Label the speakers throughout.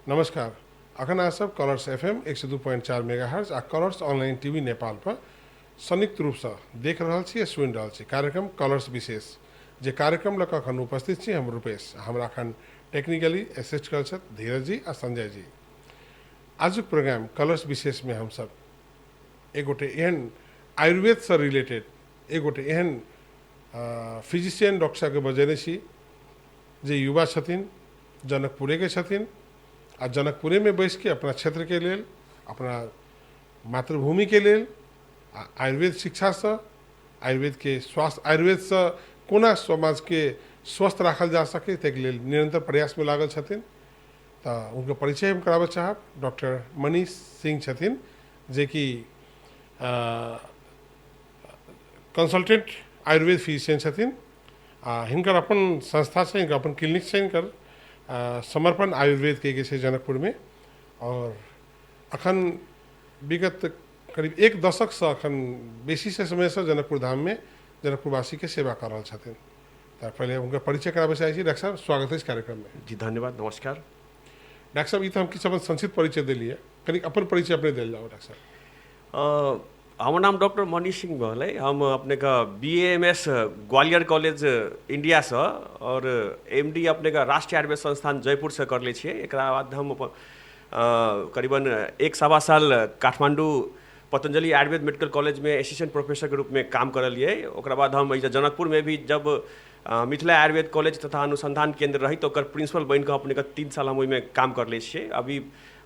Speaker 1: नमस्कार। अखन आज सब कलर्स एफएम 102.4 मेगाहर्ज आ कलर्स ऑनलाइन टीवी नेपाल पर संयुक्त रूप से देख रहा छी, सुनि रहा छी कार्यक्रम कलर्स विशेष। जे कार्यक्रम लक अखन उपस्थित छी हम रूपेश। हमरा अखन टेक्निकली असिस्ट कर छथि धीरज जी आ संजय जी। आज प्रोग्राम कलर्स विशेष में हम सब एक गोटे एहन आयुर्वेद से रिलेटेड एक गोटे एहन फिजिशियन डॉक्टर साहब के बजेने छी जे युवा छथिन, जनकपुरे के छथिन आ जनकपुरे में बैस के अपना क्षेत्र के लेल, अपना मातृभूमि के लेल आयुर्वेद शिक्षा से, आयुर्वेद के स्वास्थ्य, आयुर्वेद से कोना समाज के स्वस्थ राखल जा सके तक लेल निरंतर प्रयास में लागल छथिन। तो उनके परिचय हम कराबे चाहब। डॉक्टर मनीष सिंह छथिन जे कि कंसल्टेंट आयुर्वेद फिजिशियन छथिन। हिनकर अपन संस्था से, हिनकर अपन क्लिनिक से, हिनकर समर्पण आयुर्वेद के छै जनकपुर में। और अखन विगत करीब एक दशक से अखन बेसी से समय से जनकपुर धाम में जनकपुरवासी के सेवा कर रहा छथिन। तो पहले उनका परिचय कराबे चाहे छी। डॉक्टर साहब स्वागत है इस कार्यक्रम में।
Speaker 2: जी धन्यवाद, नमस्कार।
Speaker 1: डॉक्टर साहब, ये तो हम किछु अपन संक्षिप्त परिचय दिलिए, कनी अपन परिचय अपने दिल जाओ। डॉक्टर साहब,
Speaker 2: हमार नाम डॉक्टर मनीष सिंह भले। हम अपने का BAMS ग्वालियर कॉलेज इंडिया से और MD अपने का राष्ट्रीय आयुर्वेद संस्थान जयपुर से कर ले छिए। एकरा बाद हम करीबन 1.25 साल काठमांडू पतंजलि आयुर्वेद मेडिकल कॉलेज में असिस्टेंट प्रोफेसर के रूप में काम करलिए। ओकरा बाद हम जनकपुर में भी जब मिथिला आयुर्वेद कॉलेज तथा अनुसंधान केंद्र रही तो प्रिंसिपल बन के अपने का 3 साल हम में काम कर ले छिए। अभी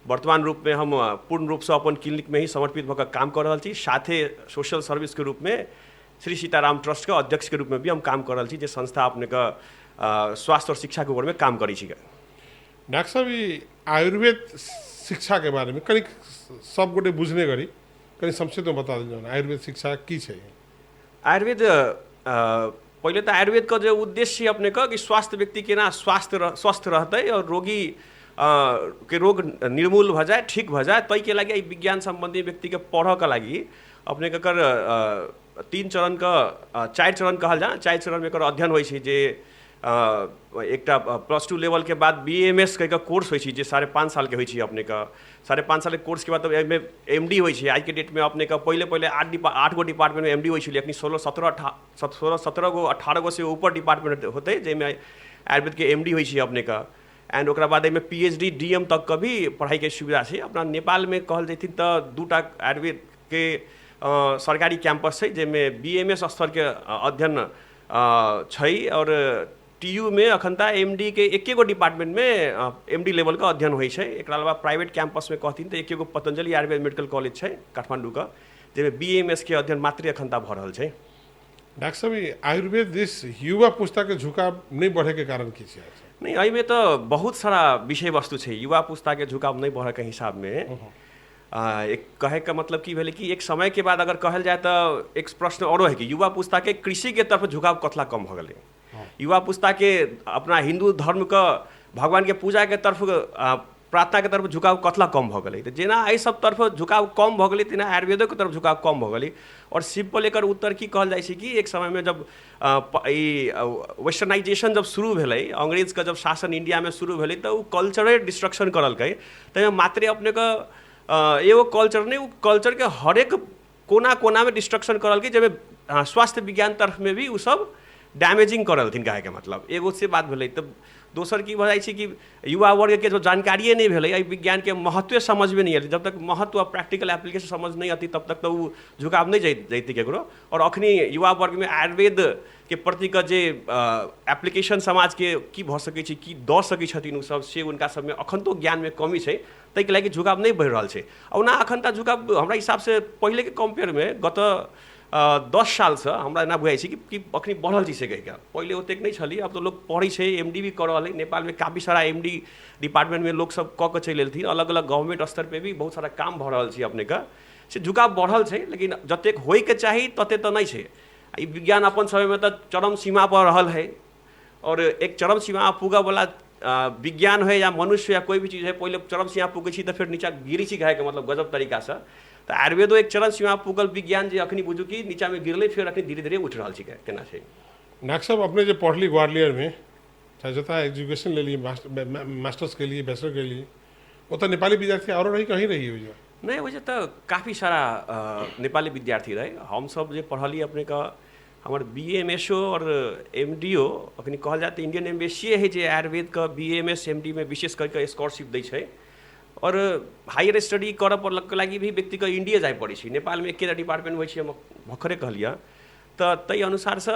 Speaker 2: वर्तमान रूप में हम पूर्ण रूप से अपन क्लिनिक में ही समर्पित होकर काम कर रहा छी। साथे सोशल सर्विस के रूप में श्री सीताराम ट्रस्ट के अध्यक्ष के रूप में भी हम काम कर रहा छी, जे संस्था अपने का स्वास्थ्य और शिक्षा के ऊपर में काम करी छी।
Speaker 1: डॉक्टर साहब, ये आयुर्वेद शिक्षा के बारे में कनी सब गोटे बुझने करी कनी संक्षिप्त में बता दीजिए। आयुर्वेद शिक्षा की है?
Speaker 2: आयुर्वेद पहले तो आयुर्वेद का जो उद्देश्य अपने का कि स्वास्थ्य व्यक्ति के ना स्वस्थ रहते और रोगी के रोग निर्मूल भ जाए, ठीक भ जाए, तई के लगे विज्ञान संबंधी व्यक्ति के पढ़ के लगी अपने के 3 चरण का 4 चरण कहल जा। 4 चरण में अध्ययन होइ छै, जे एकटा +2 लेवल के बाद BAMS के कोर्स होइ छै, जे 5.5 साल के होइ छै। अपने का 5.5 साल के कोर्स के बाद एमे MD होइ छै। आज के डेट में अपने का पहले 8 गो डिपार्टमेंट में MD होइ छै, लेकिन 16, 17 गो 18 गो से ऊपर डिपार्टमेंट होते जेमें आयुर्वेद के MD होइ छै अपने का। एंड ओकरा बाद में PhD DM तक का भी पढ़ाई के सुविधा है। अपना नेपाल में कहल जैथिन तो 2टा आयुर्वेद के सरकारी कैंपस है, जेमें BAMS स्तर के अध्ययन छै और TU में अखनता MD के 1 गो डिपार्टमेंट में MD लेवल का अध्ययन होइ छै। एकरा अलावा प्राइवेट कैंपस में कहथिन तो 1 गो पतंजलि आयुर्वेद मेडिकल कॉलेज छै काठमांडू का, जेमें BAMS के अध्ययन मात्र अखनता भ रहल छै।
Speaker 1: डॉक्टर साहब, आयुर्वेद दिस युवा पुस्ता के झुकाव नहीं बढ़े के कारण की है?
Speaker 2: नहीं, अई में तो बहुत सारा विषय वस्तु है। युवा पुस्ता के झुकाव नहीं बढ़े के हिसाब में एक कहे का मतलब की भेले कि एक समय के बाद अगर कहल जाए तो एक प्रश्न और है कि युवा पुस्ता के कृषि के तरफ झुकाव कतला कम हो गए। युवा पुस्ता के अपना हिंदू धर्म का भगवान के पूजा के तरफ प्रार्थना के तरफ झुकाव कतला कम हो गए। तो जेना एहि सब तरफ झुकाव कम हो गए, तेना आयुर्वेदों के तरफ झुकाव कम हो गए। और सिंपल एक उत्तर की कहल जाए कि एक समय में जब वेस्टर्नाइजेशन जब शुरू भेलै, अंग्रेज का जब शासन इंडिया में शुरू भेलै, तो वो कल्चरे डिस्ट्रक्शन करलकै। तो मात्र अपने का एगो कल्चर नहीं, वो कल्चर के हरेक कोना कोना में डिस्ट्रक्शन करलकै, जब स्वास्थ्य विज्ञान तरफ में भी वो सब डैमेजिंग करलथिन। कहे के मतलब एगो से बात भेलै। तब दोसर की भऽ जाइ कि युवा वर्ग के जो जानकारिए नहीं भेलै, विज्ञान के महत्व समझ में नहीं आती। जब तक महत्व और प्रैक्टिकल एप्लीकेशन समझ नहीं आती तब तक तो वो झुकाव नहीं जैती केकरो। और अखनी युवा वर्ग में आयुर्वेद के प्रति का जे एप्लीकेशन समाज के की भऽ सकै छै, की दऽ सकै छथिन उ सब, से उनका सब में अखन तो ज्ञान में कमी छै। तै के लागि झुकाव नहीं बढ़ि रहल छै। ओना अखन तक झुकाव हमरा हिसाब से पहले के कंपेयर में गत 10 साल से हमरा ना बुझाइ छै कि अखनी बढ़ल छै से कहिके। पहले ओतेक नहीं छली, अब तो लोग पढ़े छै, MD भी कर रहल है। नेपाल में काफ़ी सारा MD डिपार्टमेंट में लोग सब कऽ के चलि एलथिन। अलग अलग गवर्नमेंट स्तर पे भी बहुत सारा काम भऽ रहल छै अपने का, से झुकाव बढ़ल छै, लेकिन जतेक होय के चाही तते तो नहीं छै। ई विज्ञान अपन समय में तो चरम सीमा पर रहल है, और एक चरम सीमा पुगऽ वाला विज्ञान है या मनुष्य या कोई भी चीज़ है, पहले चरम सीमा पुगै छी तो फिर नीचा गिरी छी कहे के मतलब गजब तरीका से। तो आयुर्वेदो एक चरण सीमा पुगल विज्ञान जे अखनी बुझू कि नीचा में गिरले, फिर अखनी धीरे धीरे उठ रहा है। केना छै
Speaker 1: डॉक्टर साहब, अपने जो पढ़ली ग्वालियर में चाहे एजुकेशन ले लिए, मास्टर्स के लिए, बैचलर के लिए, वो तो नेपाली विद्यार्थी और रही कहीं रही हुई
Speaker 2: नहीं वैसे तो काफ़ी सारा नेपाली विद्यार्थी रहे हम सब जो पढ़ली अपने का हमारे BA MSO और MDO अखनी कहल जाए तो इंडियन एम्बेसी है जो आयुर्वेद का BA MS MD में विशेष करके स्कॉलरशिप दै छै और हायर स्टडी कर पड़क लगी भी व्यक्ति के इंडिया जाए पड़े नेपाल में एक डिपार्टमेंट होइ छै भर्खरे कहलिए तो तई अनुसार से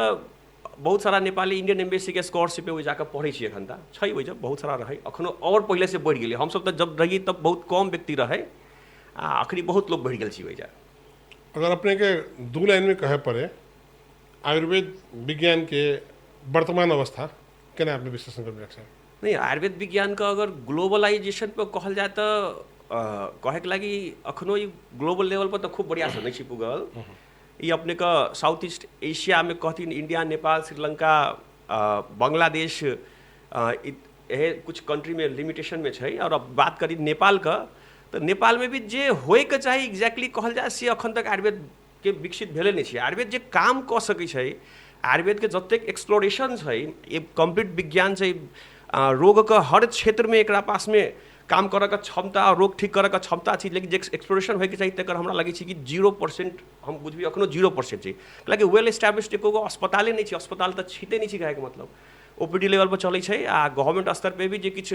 Speaker 2: बहुत सारा नेपाली इंडियन एम्बेसी के स्कॉलरशिप में जाकर पढ़े एखन तक वही बहुत सारा रहे अखनो और पहले से बढ़ गए हम सब तो जब रही तब बहुत कम व्यक्ति रहे आखिरी बहुत लोग बढ़ गए वही जा।
Speaker 1: अगर अपने के दू लाइन में कहे पड़े आयुर्वेद विज्ञान के वर्तमान अवस्था केना आपने विश्लेषण कर रखा है?
Speaker 2: नहीं आयुर्वेद विज्ञान का अगर ग्लोबलाइजेशन पर कहल जाए तो कहे के लगी अखनो ग्लोबल लेवल पर तो खूब बढ़िया से नहीं पुगल ये अपने का साउथ ईस्ट एशिया में कहतीन इंडिया नेपाल श्रीलंका बांग्लादेश कुछ कंट्री में लिमिटेशन में है और अब बात करी नेपाल का तो नेपाल में भी जे होए के चाहिए एग्जैक्टली कहल जाए से अखन तक आयुर्वेद के विकसित भेले नहीं है। आयुर्वेद जे काम क सकै छै आयुर्वेद के जतेक एक्सप्लोरेशन है ये कंप्लीट विज्ञान से रोग का हर क्षेत्र में एकरा पास में काम करे का क्षमता रोग ठीक करे का क्षमता छी लेकिन जे एक्सप्लोरेशन होय के चाहिए तकर हमरा लगे छै कि 0% हम बुझबी अखनो 0% छै लाइक वेल एस्टैब्लिश्ड एको अस्पताले नहीं छै अस्पताल तो छिते नहीं छै कहे के मतलब OPD लेवल पर चलै छै आ गवर्नमेंट स्तर पे भी जे किछ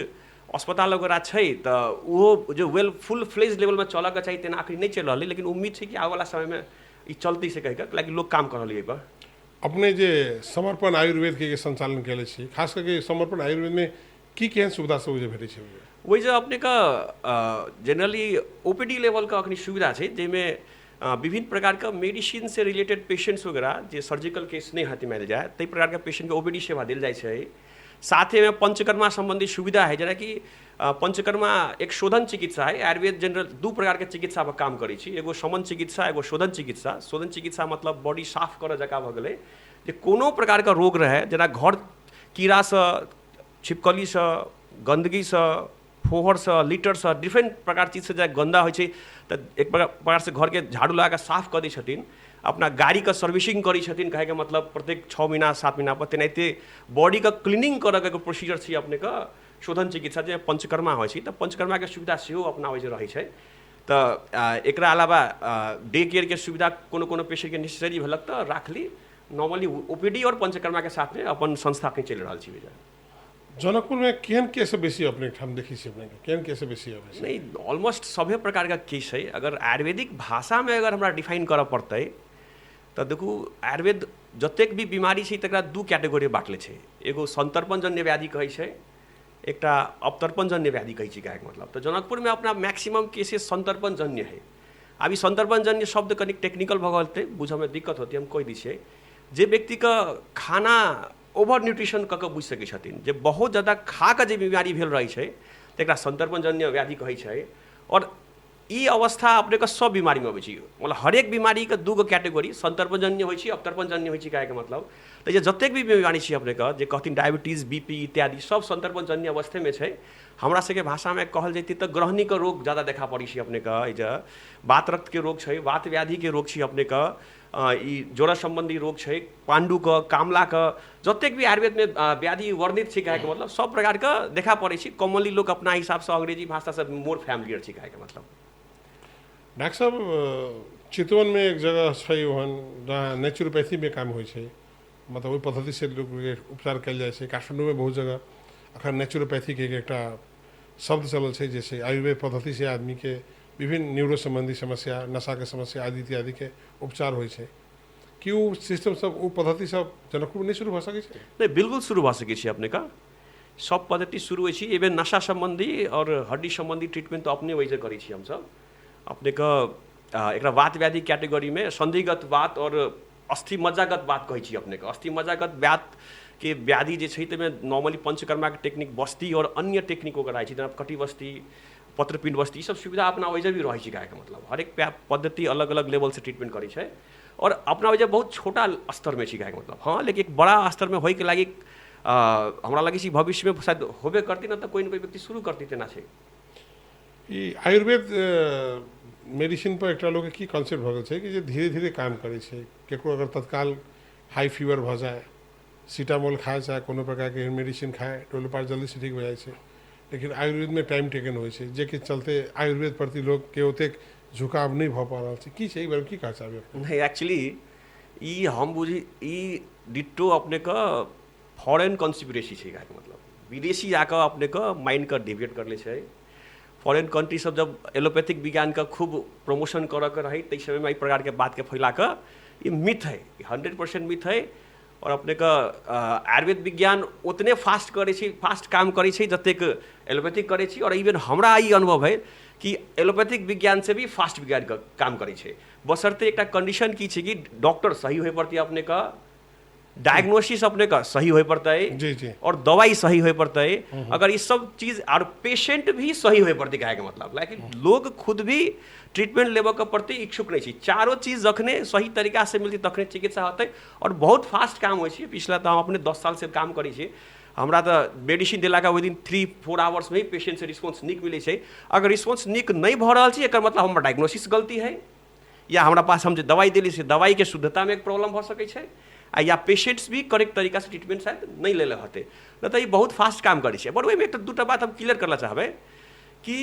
Speaker 2: अस्पताल वगैरह छै तो वो जो वेल फुल फ्लेज लेवल में चलऽ के चाहिए तेना आखिर नहीं चल रहा लेकिन उम्मीद है कि आने वाला समय में ये चलती से कह लाइक लोग काम कर रही पर
Speaker 1: अपने जे समर्पण आयुर्वेद के संचालन कैले छी खास करके समर्पण आयुर्वेद में की केहन सुविधा सब जे भेटै छै
Speaker 2: वही जो अपने का जनरली OPD लेवल का अखनी सुविधा है जिसमें विभिन्न प्रकार का मेडिसिन से रिलेटेड पेशेंट्स वगैरह जो सर्जिकल केस नहीं हाथी मानल जाए तई प्रकार का पेशेंट के OPD सेवा दिल जाए साथ में पंचकर्मा संबंधी सुविधा है जरा कि पंचकर्मा एक शोधन चिकित्सा है आयुर्वेद जनरल दू प्रकार के चिकित्सा पर काम करै छी एगो शमन चिकित्सा एगो शोधन चिकित्सा मतलब बॉडी साफ कर जका भ गेलै जे कोनो प्रकार का रोग रहे जना घर कीड़ा से छिपकली से गंदगी से फोहर से लीटर से डिफरेंट प्रकार चीज से जब गंदा हो एक प्रकार से घर के झाड़ू लगा के साफ कर दी छथिन अपना गाड़ी का सर्विसिंग करी छथिन कहे के मतलब प्रत्येक 6 महीना 7 महीना पर तेनाहिते बॉडी का क्लीनिंग करे के प्रोसीजर छी अपने का शोधन चिकित्सा जे पंचकर्मा होइ छै त पंचकर्मा के सुविधा सेहो अपनाबै जे रहै छै त एकरा अलावा डे केयर के सुविधा कोनो कोनो पेशेंट के नेसेसरी भेलक त राखली नॉर्मली OPD और पंचकर्मा के साथ में अपन संस्था के चल रहल छी
Speaker 1: जनकपुर में केहन केस बेसी अपने ठाम देखी छी अपने केहन केस बेसी है
Speaker 2: नहीं ऑलमोस्ट सभी प्रकार का केस है अगर आयुर्वेदिक भाषा में अगर हमरा डिफाइन करऽ पड़तै तो देखू आयुर्वेद जतेक भी बीमारी छै तकरा दू कैटेगरी बांटले छै एगो संतर्पणजन्य व्याधि कहै छै एकटा अपतर्पणजन्य व्याधि कहै छै कहे मतलब तो जनकपुर में अपना मैक्सिमम केसेस संतर्पणजन्य है अभी संतर्पणजन्य शब्द कनिक टेक्निकल भगलते बुझ में दिक्कत होती हम कह दी छियै जे व्यक्ति का खाना ओवर न्यूट्रिशन कऽ बुझ सकै छथिन जे बहुत ज़्यादा खा के जे बीमारी भेल रहै छै तकरा संतर्पणजन्य व्याधि कहै छै और ई अवस्था अपने का सब बीमारी में अबै छै मतलब हरेक बीमारी के दूगो कैटेगरी संतर्पणजन्य होइ छै अपतर्पणजन्य होइ छै कहे के मतलब तो ये जतेक भी बीमारी छै अपने का जे कहथिन डायबिटीज BP इत्यादि सब संतर्पणजन्य अवस्थे में छै हमरा सबके भाषा में कहल जैती तो ग्रहणी के रोग ज़्यादा देखा पड़ी छै अपने का जे वात रक्त के रोग छै वात व्याधि के रोग छै अपने का जोड़ा संबंधी रोग है पांडु का कामला का जतेक भी आयुर्वेद में व्याधि वर्णित है कहे के मतलब सब प्रकार का देखा पड़े कॉमनली लोग अपना हिसाब से अंग्रेजी भाषा से मोर फैमिलियर है कहे के मतलब।
Speaker 1: डॉक्टर साहब चितवन में एक जगह है वहाँ जहाँ नेचुरोपैथी में काम हो मतलब वही पद्धति से लोग उपचार कल जाए काठमांडू में बहुत जगह अखन नेचुरोपैथी के एक शब्द चलल है जैसे आयुर्वेद पद्धति से आदमी के विभिन्न न्यूरो संबंधी समस्या नशा के समस्या आदि इत्यादि के उपचार होइ छै कि वो सिस्टम सब वो पद्धति सब जनकपुर नहीं शुरू भ सकै छै?
Speaker 2: नहीं बिल्कुल शुरू भ सकै छै अपने का सब पद्धति शुरू होइ छै इवन नशा संबंधी और हड्डी संबंधी ट्रीटमेंट तो अपने वैसे करै छी हम सब अपने का एकरा वात व्याधि कैटेगरी में संधिगत वात और अस्थि मज्जागत वात कहै छी अपने का अस्थि मज्जागत वात के व्याधि जे छै तमे नॉर्मली पंचकर्मा के टेक्निक बस्ती और अन्य टेक्निक ओकर रहै छै जेना कटी बस्ती पत्रपिंड बस्ती सब सुविधा अपना वजह भी रही है मतलब हर एक पद्धति अलग अलग लेवल से ट्रीटमेंट करे छै और अपना वजह बहुत छोटा स्तर में कहे मतलब हाँ लेकिन एक बड़ा स्तर में होय के लगी हमरा लगे भविष्य में शायद होबे करती ना तो कोई ना कोई व्यक्ति शुरू करती तेना छै।
Speaker 1: आयुर्वेद मेडिसिन पर एक लोग की कॉन्सेप्ट भ गेल छै कि जे धीरे धीरे काम करे छै केकरो अगर तत्काल हाई फीवर भ जाए सीटामोल खाए चाहे कोनो प्रकार के मेडिसिन खाए टोलो पार जल्दी से ठीक हो जाए छै लेकिन आयुर्वेद में टाइम टेकन होइ छै जे के चलते आयुर्वेद प्रति लोग के ओतेक झुकाव नहीं भऽ पा रहल छै की छै ई बारे में की कहना चाहबे अपने?
Speaker 2: नहीं एक्चुअली ई हम बुझी ई डिट्टो अपने का फॉरेन कॉन्स्पिरेसी छै का मतलब विदेशी आके अपने का माइंड का डिविएट कर ले छै। फॉरेन कंट्री सब जब एलोपैथिक विज्ञान का खूब प्रमोशन कर के रही तई समय में ई प्रकार के बात के फैला के ये मिथ है, 100% मिथ है। और अपने का आयुर्वेद विज्ञान उतने फास्ट करे छी, फास्ट काम करे छी जतेक एलोपैथिक करे छी। और इवन हमरा ई अनुभव है कि एलोपैथिक विज्ञान से भी फास्ट विज्ञान का काम करे छे, बशर्ते एक कंडीशन की छे कि डॉक्टर सही होए पड़ती है, अपने का डायग्नोसिस अपने का सही होए पड़ता है
Speaker 1: जी जी
Speaker 2: और दवाई सही होए पड़ता है। अगर ये सब चीज और पेशेंट भी सही होए पड़ती है, मतलब लेकिन लोग खुद भी ट्रीटमेंट लेवे के प्रति इच्छुक नहीं छी। चारों चीज जखने सही तरीका से मिलती तखने चिकित्सा होते और बहुत फास्ट काम होय छै। पिछला तो हम अपने 10 साल से काम करी छी, हमरा तो मेडिसिन दिला का विदिन 3-4 आवर्स में ही पेशेंट से रिस्पॉन्स निक मिले छै। अगर रिस्पॉन्स निक नहीं भ रहल छै एकर मतलब हमर डायग्नोसिस गलती है, या हमरा पास हम जो दवाई दिली से दवाई के शुद्धता में एक प्रॉब्लम हो सके छै, या पेशेंट्स भी करेक्ट तरीका से ट्रीटमेंट शायद नहीं ले होते, न तो ये बहुत फास्ट काम करे छै। बट वही में एक दूटा बात हम क्लियर करना चाहबे कि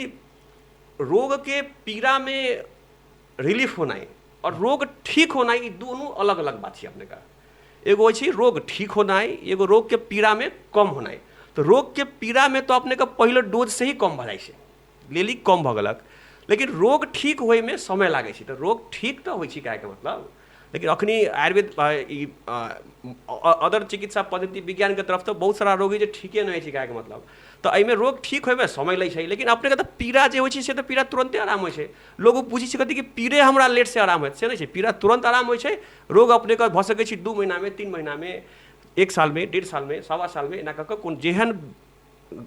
Speaker 2: रोग के पीड़ा में रिलीफ होना और रोग ठीक होना ये दोनों अलग अलग बात है। अपने का एगो होइ छै रोग ठीक होना, एगो रोग के पीड़ा में कम होना। तो रोग के पीड़ा में तो अपने का पहले डोज से ही कम भ जाइ छै, लेली कम भ गलक, लेकिन रोग ठीक होए में समय लागे छै। तो रोग ठीक तो होइ छै काहे के मतलब, लेकिन अखनी आयुर्वेद अदर चिकित्सा पद्धति विज्ञान के तरफ तो बहुत सारा रोगी जो ठीके नहीं है काहे के मतलब। तो एहिमे रोग ठीक होए में समय लै छै, लेकिन अपने के तो पीड़ा जे होइ छै से तो पीड़ा तुरंते आराम होइ छै। लोग पूछी छै कथी कि पीड़े हमरा लेट से आराम होत, से नहीं छै, पीड़ा तुरंत आराम होइ छै। रोग अपने का भ सकै छै 2 महीना में, 3 महीना में, 1 साल में, 1.5 साल में, 1.25 साल में, एना कऽ कोन जेहन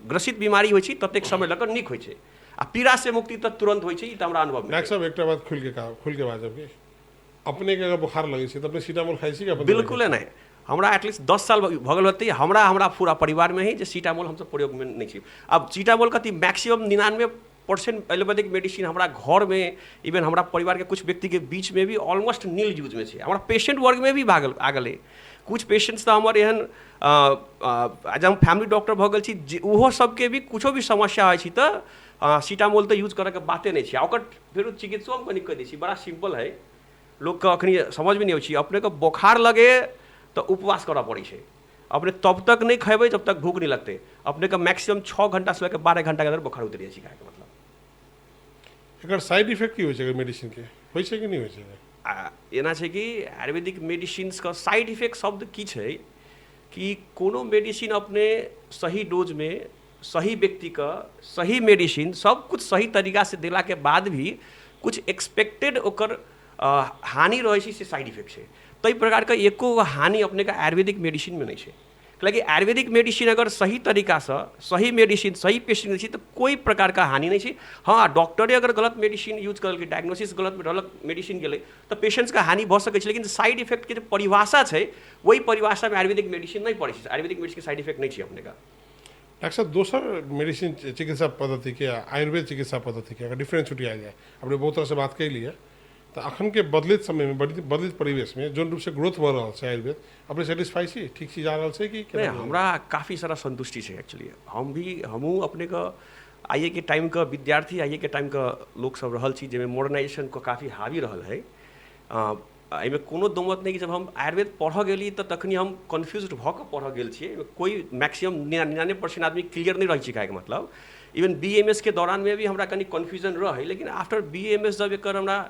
Speaker 2: ग्रसित बीमारी होइ छै ततेक समय लग निक होइ छै। आ पीड़ा से मुक्ति तो तुरंत होइ छै, ई त हमरा अनुभव में।
Speaker 1: डॉक्टर साहब एकटा बात खुल के बाजब कि अपने के अगर बुखार लगे छै तो अपने सीटामोल खाइ छी कि अपन?
Speaker 2: बिल्कुल नहीं, हमरा एटलीस्ट 10 साल भ गेल होते हमरा पूरा परिवार में ही जे सीटामोल हम सब प्रयोग में नहीं छी। अब सीटामोल कथी मैक्सिमम 99% एलोपैथिक मेडिसिन हमरा घर में, इवन हमरा परिवार के कुछ व्यक्ति के बीच में भी ऑलमोस्ट नील यूज में है। हमरा पेशेंट वर्ग में भी आ गए कुछ पेशेंट्स तो हमारे एहन आज हम फैमिली डॉक्टर भ गेल छी उहो सबके भी कुछो भी समस्या होइ छी तो सीटामोल तो यूज करे के बाते नहीं है। ओकर फिर चिकित्सो हम कनी कह दै छी, बड़ा सिंपल है, लोग का अखनी समझ में नहीं हो। अपने को बुखार लगे तो उपवास करा पड़ी है, अपने तब तक नहीं खेबे जब तक भूख नहीं लगते। अपने का मैक्सिमम 6 घंटा से लेकर 12 घंटा के अंदर बुखार उतर जाए का मतलब।
Speaker 1: एकर साइड इफेक्ट की होइ छै मेडिसिन के, होइ छै कि नहीं होइ छै?
Speaker 2: एना छै कि आयुर्वेदिक मेडिसिन्स का साइड इफेक्ट शब्द की छै कि कोनो मेडिसिन अपने सही डोज में, सही व्यक्ति का सही मेडिसिन सब कुछ सही तरीका से देला के बाद भी कुछ एक्सपेक्टेड ओकर हानि रहे छै से साइड इफेक्ट है। तो ई प्रकार का एको हानि अपने का आयुर्वेदिक मेडिसिन में नहीं है। लेकिन आयुर्वेदिक मेडिसिन अगर सही तरीका से सही मेडिसिन सही पेशेंट नहीं तो कोई प्रकार का हानि नहीं है। हाँ, डॉक्टरे अगर गलत मेडिसिन यूज कर डायग्नोसिस गलत मेडिसिन गए तो पेशेंट्स का हानि भ सके, लेकिन साइड इफेक्ट के जो परिभाषा है वही परिभाषा में आयुर्वेदिक मेडिसिन नहीं पड़े। आयुर्वेदिक मेडिसिन के साइड इफेक्ट नहीं है अपने का।
Speaker 1: डॉक्टर साहब दोसर मेडिसिन चिकित्सा पद्धति के आयुर्वेद चिकित्सा पद्धति के अगर डिफरेंस छुटी आ जाए, अपने बहुत तरह से बात कर लिया, तो अखन के बदलित समय में बदलित परिवेश में जो रूप से ग्रोथ बढ़ रहा है आयुर्वेद, अपने सेटिस्फाई छी, ठीक चीज आ रहा है कि
Speaker 2: नहीं? हमरा काफ़ी सारा संतुष्टि है एक्चुअली। हमहूँ अपने का आइए के टाइम का विद्यार्थी, आइए के टाइम का लोग सब रहल छी जिसमें मॉडर्नाइजेशन को काफ़ी हावी रहल है। एहिमे कोनो दोमत नहीं कि जब हम आयुर्वेद पढ़ गेली तो तखनी हम कन्फ्यूज भ के पढ़ गेल छियै। कोई मैक्सिमम 99% आदमी क्लियर नहीं रही है मतलब। इवन BMS के दौरान में भी हमरा कनी कन्फ्यूजन रहे, लेकिन आफ्टर BMS जब एक हमरा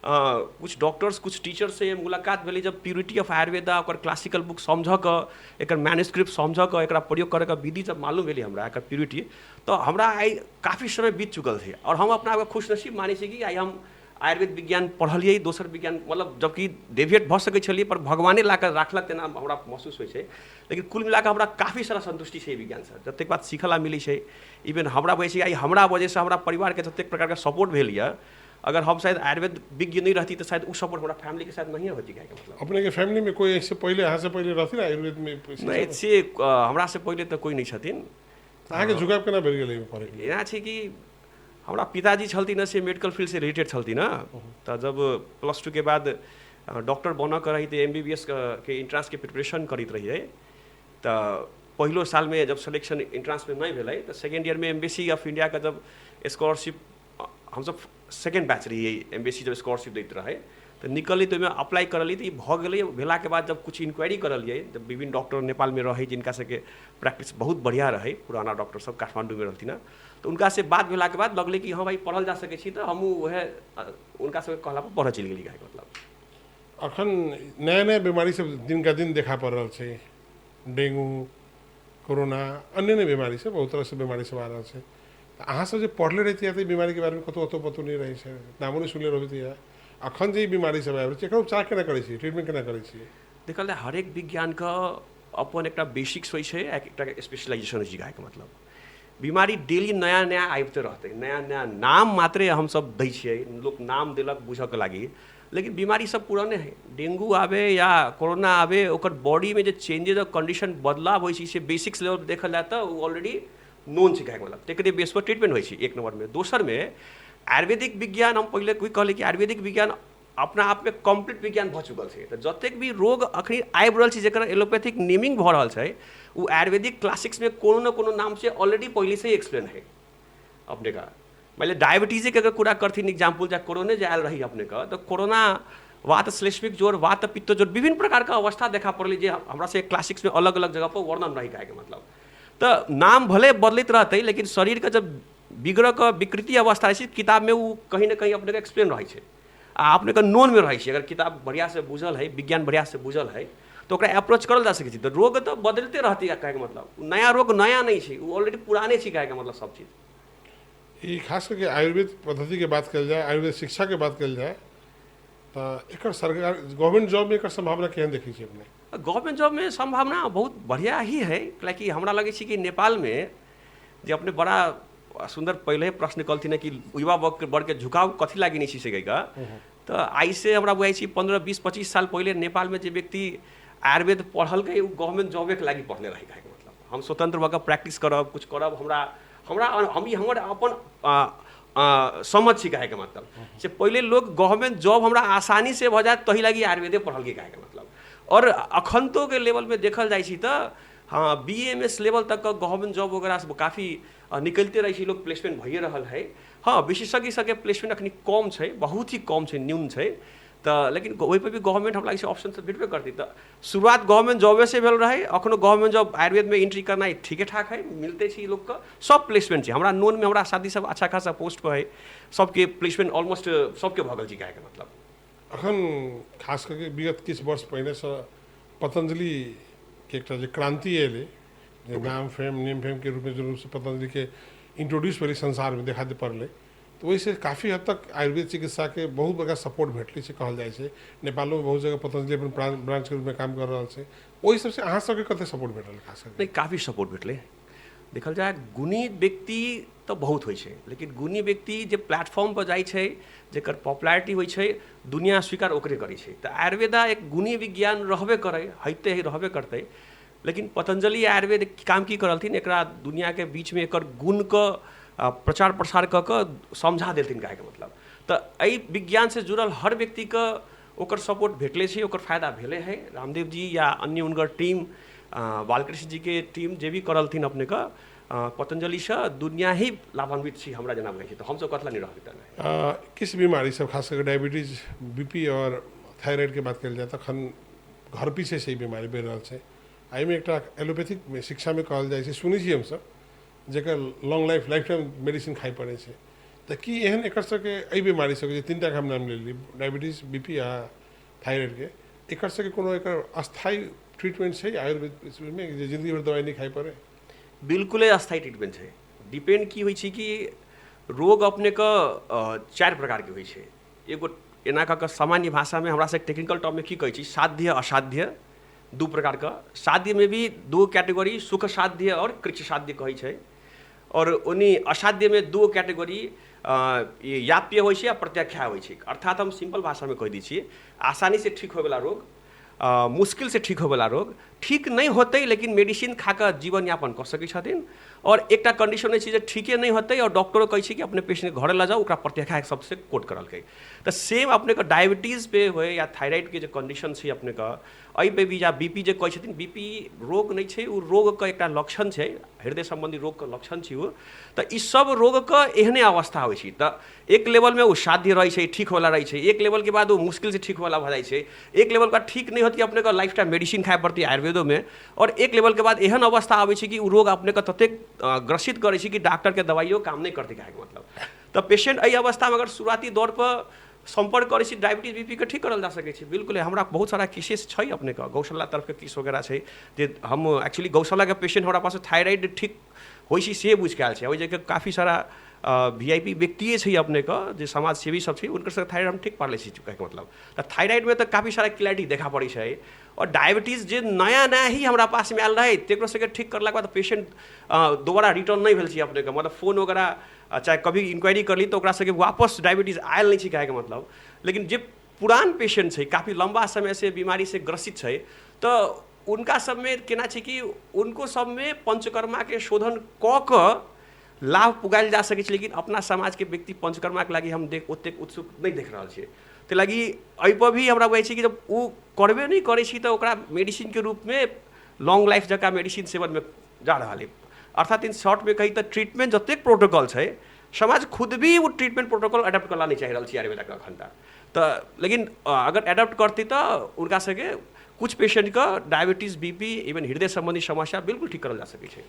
Speaker 2: कुछ डॉक्टर्स कुछ टीचर से मुलाकात भेली, जब प्यूरिटी ऑफ आयुर्वेदा और क्लासिकल बुक समझ के एक मैन्युस्क्रिप्ट समझ के एक प्रयोग करे विधि जब मालूम भेली हमरा एक प्यूरिटी, तो हमरा आई काफ़ी समय बीत चुकल थे। और हम अपना आपको खुशनसीब मानी छी कि आई हम आयुर्वेद विज्ञान पढ़लिए, दोसर विज्ञान मतलब जबकि डेविएट भ सकै छलिए पर भगवाने ला के राखलक तेना हमरा महसूस होइ छै। लेकिन कुल मिला के हमरा काफ़ी सारा संतुष्टि छै विज्ञान से, जतेक बात सीखला मिली छै। इवन हमरा वजह से आई हमरा वजह से हमरा परिवार के जतेक प्रकार के सपोर्ट भेल है, अगर हम शायद आयुर्वेद विज्ञ नहीं रहती तो शायद उस सपोर्ट हमारा फैमिली के साथ नहीं होती क्या मतलब।
Speaker 1: अपने के फैमिली में कोई ऐसे पहले यहाँ से पहले रहती ना आयुर्वेद में?
Speaker 2: नहीं, से हमरा से पहले तो कोई नहीं छथिन।
Speaker 1: अहाँ के झुकाव केना भेल गेलै पढ़े?
Speaker 2: एना छै कि हमरा पिताजी छलथिन से मेडिकल फील्ड से रिलेटेड छलथिन, तो जब +2 के बाद डॉक्टर बन कर रही MBBS के इंट्रांस के प्रिपरेशन करित रहिए, तो पहिलो साल में जब सिलेक्शन एंट्रांस में नहीं भेलै तो सेकेंड ईयर में एम्बेसी ऑफ इंडिया का जब स्कॉलरशिप हम सब सेकेंड बैच रही एम्बेसी जब स्कॉलरशिप दैत रहे तो निकली तो अप्लाई करली तो भ गई भेला के बाद जब कुछ इंक्वायरी करलिए जब विभिन्न डॉक्टर नेपाल में रहे जिनका से प्रैक्टिस बहुत बढ़िया रहे पुराना डॉक्टर सब काठमांडू में रहती ना तो उनका से बात भेला के बाद लगले कि हाँ भाई पढ़ल जा सके छी तो हम वह उनका से कहला पर पढ़ चल गेली मतलब
Speaker 1: अखन नया नया बीमारी सब दिन का दिन देखा पड़ रहा है डेंगू कोरोना अन्य अन्य बीमारी से बहुत तरह से बीमारी सब आ रहा है अहाँ सब जो पढ़ले रहती है बीमारी के बारे में कतो पतो नहीं रही है नामो नहीं सुनले रहती है अखन जो बीमारी सब आबि छै उपचार केना करै छी ट्रीटमेंट केना करै छी
Speaker 2: देखल जाए हरेक विज्ञान का अपन एक बेसिक्स होइ छै एक स्पेशलाइजेशन होइ छै के मतलब बीमारी डेली नया नया आबिते रहते नया नया नाम मात्रे हम सब दै छियै लोग नाम देलक बुझ के लागी लेकिन बीमारी सब पुराने है डेंगू आवे या कोरोना आवे ओकर बॉडी में जो चेंजेज और कंडीशन बदलाव होइ छै से बेसिक्स लेवल देखल जाए तो ऑलरेडी नोन छै मतलब तेकरे बेस पर ट्रीटमेंट होइ छै एक नंबर में दोसर में आयुर्वेदिक विज्ञान हम पहले कोई कहले कि आयुर्वेदिक विज्ञान अपना आप में कंप्लीट विज्ञान भ चुकल है तो जतेक भी रोग अखनी आबि रहल छै जकर एलोपैथिक नेमिंग भ रहल है वो आयुर्वेदिक क्लासिक्स में कोनो न कोनो नाम से ऑलरेडी पहले से ही एक्सप्लेन है अपने का मतलब डायबिटीज के अगर पूरा करथिन एग्जाम्पल जा कोरोना जो आयल रही अपने का तो कोरोना वात श्लेष्मिक जोड़ वात पित्त जोड़ विभिन्न प्रकार का अवस्था देखा पड़ल जे हमरा से क्लासिक्स में अलग अलग जगह पर वर्णन रही के मतलब तो नाम भले बदलित रहते लेकिन शरीर का जब बिगड़ का विकृति अवस्था है किताब में वो कहीं ना कहीं अपने का एक्सप्लेन रही है अपने का नोन में रही है अगर किताब बढ़िया से बुझल है विज्ञान बढ़िया से बुझल है तो अप्रोच करल जा सके तो रोग तो बदलते रहती है कहे मतलब नया रोग नया नहीं है वो ऑलरेडी पुराने कहे के मतलब सब चीज़
Speaker 1: ये खास करके आयुर्वेद पद्धति के बात कल जाए आयुर्वेद शिक्षा के बात कल जाए तो एक सरकार गवर्नमेंट जॉब में एक संभावना केहन देखी छै अपने
Speaker 2: गवर्नमेंट जॉब में संभावना बहुत बढ़िया ही है कि हमरा लगे कि नेपाल में जो अपने बड़ा सुंदर पहले प्रश्न कहती कि युवा वर्ग के झुकाव कथी लागी नहीं सकेगा तो आई से हमरा बुझाई 15-20-25 साल पहले नेपाल में जो व्यक्ति आयुर्वेद पढ़ल के गवर्नमेंट जॉबे के लागी पढ़ले रही है मतलब हम स्वतंत्र भऽ प्रैक्टिस करब कुछ करब हमरा हमर अपन समझ छी कहे के मतलब से पहले लोग गवर्नमेंट जॉब हमरा आसानी से भ जाए तही लगी आयुर्वेदे पढ़ल के कहे के मतलब और अखनतो के लेवल में देखल जाए तो हाँ BAMS लेवल तक का गवर्नमेंट जॉब वगैरह सब काफ़ी निकलते रही लोग प्लेसमेंट भइए रहल है हाँ विशेषज्ञ सबके प्लेसमेंट अखनी कम है बहुत ही कम है न्यून है तो लेकिन वही पर भी गवर्नमेंट हम लगे ऑप्शन से भेटबे करती तो शुरुआत गवर्नमेंट जॉबे से भेल रहे अखनो गवर्नमेंट जॉब आयुर्वेद में एंट्री करना ठीके ठाक है मिलते छी लोग का सब प्लेसमेंट है हमारा नोन में हमारा शादी सब अच्छा खासा पोस्ट पर है सबके प्लेसमेंट ऑलमोस्ट सबके भगल जी कहे के मतलब
Speaker 1: अखन खास करके विगत किछु वर्ष पहले से पतंजलि के एक क्रांति अले नाम फेम नेम फेम के रूप में जरूर से पतंजलि के इंट्रोड्यूस पहले संसार में देखा दे पड़े तो वैसे काफ़ी हद तक आयुर्वेद चिकित्सा के बहुत बड़ा सपोर्ट भेटली से कहल जाए छै नेपालो में बहुत जगह पतंजलि अपन ब्रांच के रूप में काम कर रहा है वही सबसे अहाँ सबके कते सपोर्ट भेटल खास करके
Speaker 2: नहीं काफ़ी सपोर्ट भेटले देखल जाए गुणी व्यक्ति तो बहुत होइ छै लेकिन गुणी व्यक्ति जे प्लेटफॉर्म पर जाइ छै जेकर पॉपुलैरिटी होइ छै दुनिया स्वीकार ओकरे करै छै तो आयुर्वेदा एक गुणी विज्ञान रहबे करे हैते ही रहबे करते लेकिन पतंजलि आयुर्वेद काम की करलथिन एकरा दुनिया के बीच में एकर गुण का प्रचार प्रसार क समझा देथिन कहे के मतलब तो एहि विज्ञान से जुड़ल हर व्यक्ति का ओकर सपोर्ट भेटले छै ओकर फायदा भेले है रामदेव जी या अन्य उनकर टीम बालकृष्ण जी के टीम जे भी करलथिन अपने का पतंजलि से दुनिया ही लाभान्वित छी हमरा जना लगे तो हम सब कतला नहीं रहबे
Speaker 1: किस बीमारी सब खास करके डायबिटीज BP और थायराइड के बात कल जाए तखन घर पीछे से बीमारी बढ़ रहा है आई में एक एलोपैथिक में शिक्षा में कहल जाए सुनी छी हम सब जकर लॉन्ग लाइफ टाइम मेडिसिन खाई पड़े छै तो कि एहन एक सबके एहि बीमारी सबके तीन टा हम नाम ले ली डायबिटीज BP आ थायराइड के एक सबके कोनो एक अस्थायी ट्रीटमेंट है आयुर्वेद में जिंदगी भर दवाई नहीं खाई पड़े
Speaker 2: बिल्कुल अस्थायी ट्रीटमेंट है डिपेंड की होइ छै कि रोग अपने का 4 प्रकार के होइ छै एगो एना का सामान्य भाषा में हमरा से टेक्निकल टर्म में की कहै छी साध्य असाध्य 2 प्रकार का साध्य में भी 2 कैटेगरी सुख साध्य और कृच्छ साध्य कहै छै और उन्हीं असाध्य में 2 कैटेगरी याप्य होइ छै या प्रत्याख्याय होइ छै अर्थात हम सिंपल भाषा में कह दी छियै आसानी से ठीक होय वाला रोग मुश्किल से ठीक होय वाला रोग ठीक नहीं होते लेकिन मेडिसिन खाकर जीवन यापन कर सकै छथिन और एक कंडीशन है ठीके नहीं होते और डॉक्टरों कहै छै कि अपने पेशेंट घर ले जाओ ओकरा प्रत्याख्याय सबसे कोट करल तो सेम अपने का डायबिटीज पे हो या थायराइड के जो कंडीशन है अपने का एहि पे भी जा बीपी जे कहै छथिन बीपी रोग नहीं छै, उ रोग के एकटा लक्षण छै, हृदय संबंधी रोग के लक्षण छै उ। तऽ ई सब रोग के एहने अवस्था होइ छै। तऽ एक लेवल में वो साध्य रहै छै, ठीक होला रहै छै, एक लेवल के बाद वो मुश्किल से ठीक होला भऽ जाइ छै, एक लेवल का ठीक नहीं होती अपने का लाइफ टाइम मेडिसिन खाए पड़ती आयुर्वेदों में, और एक लेवल के बाद एहन अवस्था आबै छै कि उ रोग अपने का ततेक ग्रसित करै छै कि डॉक्टर के दवाइयो काम नहीं करते कहे के मतलब। तऽ पेशेंट एहि अवस्था में अगर शुरुआती दौर पर संपर्क करै छी डायबिटीज बीपी के ठीक करल जा सकै छै। बिल्कुल हमरा बहुत सारा केसेस छै अपने का, गौशाला तरफ के केस वगैरह छै जे हम एक्चुअली गौशाला के पेशेंट हमरा पास थायराइड ठीक होइ छै से बुझ के आयल छै। ओहि जगह काफ़ी सारा वीआईपी व्यक्तिए छै अपने का जे समाज सेवी सब छै, उनकर सबके थायराइड हम ठीक पार लै छी कहैके मतलब। तऽ थायराइड में तो काफ़ी सारा क्लैरिटी देखा पड़ै छै, और डायबिटीज जे नया नया ही हमरा पास में आयल रहे तकरो सबके ठीक करला के बाद पेशेंट दोबारा रिटर्न नहीं भेल छै अपने का, मतलब फोन वगैरह चाहे कभी इंक्वायरी कर ली तो ओकरा सबके वापस डायबिटीज आयल नहीं छै कहे मतलब। लेकिन जे पुरान पेशेंट है काफ़ी लंबा समय से बीमारी से ग्रसित है, तो उनका सब में केना छै कि उनको सब में पंचकर्मा के शोधन क लाभ पुगायल जा सकै छै, लेकिन अपना समाज के व्यक्ति पंचकर्मा के लगी हम ओतेक उत्सुक नहीं देख रहल छियै। तो लगी एहिपर भी हमरा बुझै छै कि जब वो करबे नहीं करै छी तो ओकरा मेडिसिन के रूप में लॉन्ग लाइफ जका मेडिसिन सेवन में जा रहा है। अर्थात इन शॉर्ट में कही तो ट्रीटमेंट जतेक प्रोटोकॉल है समाज खुद भी वो ट्रीटमेंट प्रोटोकॉल अडॉप्ट करला नहीं चाह रहा है आयुर्वेदा का अखन तक। तो लेकिन अगर अडॉप्ट करती तो उनका सके कुछ पेशेंट का डायबिटीज बीपी इवन हृदय संबंधी समस्या बिल्कुल ठीक करल जा सके छै।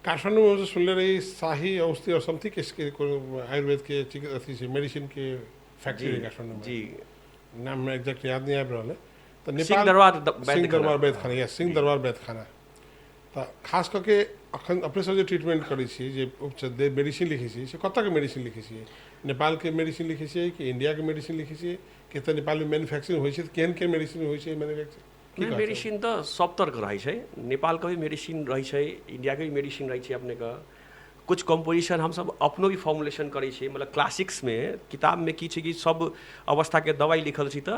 Speaker 1: काठमांडू में जो सुन ले रही शाही औषधि और समथिंग किसके आयुर्वेद के अथी से मेडिसिन के फैक्ट्री है काठमांडू में, जी नाम में एग्जैक्ट याद नहीं आ रहा है। तो नेपाल सिंह दरबार वैद्य खाना या सिंह दरबार वैद्य खाना, तो खास करके अखन अपने सब जो ट्रीटमेंट करै छी जे मेडिसिन लिखै छी से कतऽ के मेडिसिन लिखै छी, नेपाल के मेडिसिन लिखै छी कि इंडिया के मेडिसिन लिखै छी कि तऽ नेपाल में मैन्युफैक्चरिंग होइ छै, केहन के मेडिसिन होइ छै मैन्युफैक्चरिंग
Speaker 2: मेडिसिन तो सब तरह रही है, नेपाल का भी मेडिसिन रही है, इंडिया के भी मेडिसिन रही है अपने का। कुछ कंपोजिशन हम सब अपनो भी फॉर्मुलेशन करै छी, मतलब क्लासिक्स में किताब में की छै कि सब अवस्था के दवाई लिखल छी, तो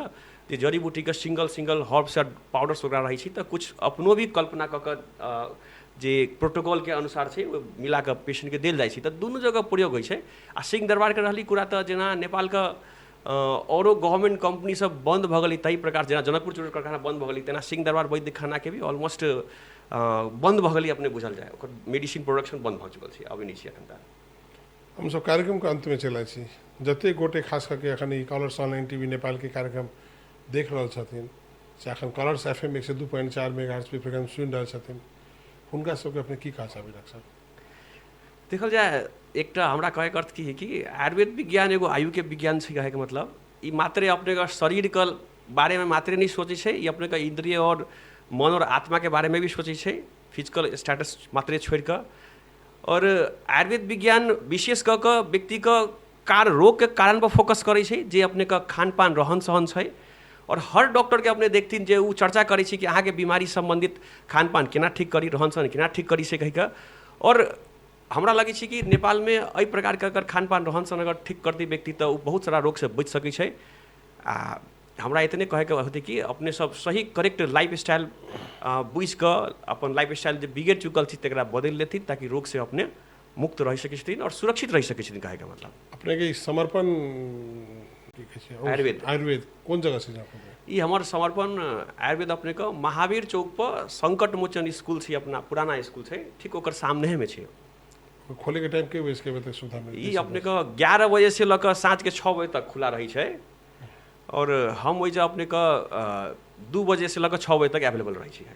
Speaker 2: जड़ी बूटी के सिंगल सिंगल हर्ब्स पाउडर्स वगैरह रही, तो कुछ अपनो भी कल्पना कऽ जे प्रोटोकॉल के अनुसार छै वो मिला के पेशेंट के देल जाइ छै, तो दुनू जगह प्रयोग होइ छै। आ सिंह दरबार के रहली कुरा तो जेना नेपाल का औरो गवर्नमेंट कंपनी सब बंद भऽ गेलै तही प्रकार जेना जनकपुर चूड़ कारखाना बंद भऽ गेलै तेना सिंह दरबार वैद्य खाना के भी ऑलमोस्ट बंद भऽ गेलै अपने बुझल जाए, ओकर मेडिसिन प्रोडक्शन बंद भऽ चुकल छै, अभी नहीं छै एखन तक।
Speaker 1: हम सब कार्यक्रम के अंत में चला छी, जते गोटे खास करके अखन ई कलर्स ऑनलाइन टीवी नेपाल के कार्यक्रम देख रहल छथिन से अखन कलर्स एफएम 102.4 मेगाहर्ट्ज पे फ्रीक्वेंसी सुनि रहल छथिन, हुनका सबके अपने की कहा चाहबे डॉक्टर साहब?
Speaker 2: देखल जाए एक हमरा कहे के अर्थ की है कि आयुर्वेद विज्ञान एगो आयु के विज्ञान छै कहे के मतलब, ई मात्र अपने का शरीर के बारे में मात्र नहीं सोचे छै, ये अपने का इंद्रिय और मन और आत्मा के बारे में भी सोचे छै, फिजिकल स्टेटस मात्र छोड़ कर। और आयुर्वेद विज्ञान विशेष कऽ के व्यक्ति का रोग के कारण पर फोकस करे छै, जे अपने का खान पान रहन सहन छै, और हर डॉक्टर के अपने देखथिन जे उ चर्चा करे छै कि अहाँ के बीमारी संबंधित खान पान केना ठीक करी, रहन सहन केना ठीक करी से कहि के। और हमरा लगे छै कि नेपाल में एहि प्रकार के अगर खान पान रहन सहन अगर ठीक करती व्यक्ति तो बहुत सारा रोग से बच सकै छै। आ हमरा इतने कहे के होते कि अपने सब सही करेक्ट लाइफ स्टाइल बुझ कर अपन लाइफ स्टाइल जो बिगड़ चुकल छी तकरा बदल लेथिन, ताकि रोग से अपने मुक्त रह सकै छथिन और सुरक्षित रह सकै छथिन कहे के मतलब।
Speaker 1: अपने के समर्पण आयुर्वेद कौन जगह से
Speaker 2: ये हमार समर्पण आयुर्वेद अपने को महावीर चौक पर संकट मोचन स्कूल छै, अपना पुराना स्कूल छै, ठीक ओकर सामने में छै।
Speaker 1: खोले के टाइम के बजे के बजे सुविधा मिलती है?
Speaker 2: ये अपने को 11 बजे से लेकर साँझ के 6 बजे तक खुला रही है, और हम वही अपने का 2 बजे से लेकर 6 बजे तक अवेलेबल रही है।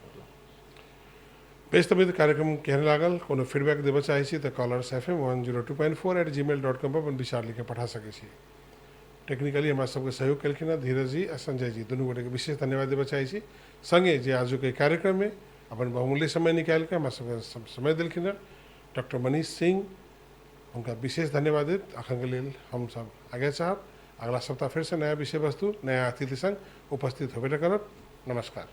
Speaker 1: बेस तबियत कार्यक्रम केहन लागल, कोनो फीडबैक देबऽ चाहै छी तऽ कॉलर्स FM 102.4@gmail.com पर अपन विचार लिख के पठा सकै छी। टेक्निकली हमरा सबके सहयोग केलखिन हैं धीरज जी आ संजय जी, दुनू गोटे के विशेष धन्यवाद देबऽ चाहै छी। संगे जे आजू के कार्यक्रम में अपन बहुमूल्य समय निकाल के हमरा सबके समय देलखिन हैं डॉक्टर मनीष सिंह, उनका विशेष धन्यवाद देत। अखन के लेल हम सब आगे चाहब अगला सप्ताह फिर से नया विषय वस्तु नया अतिथि संग उपस्थित होबे करब। नमस्कार।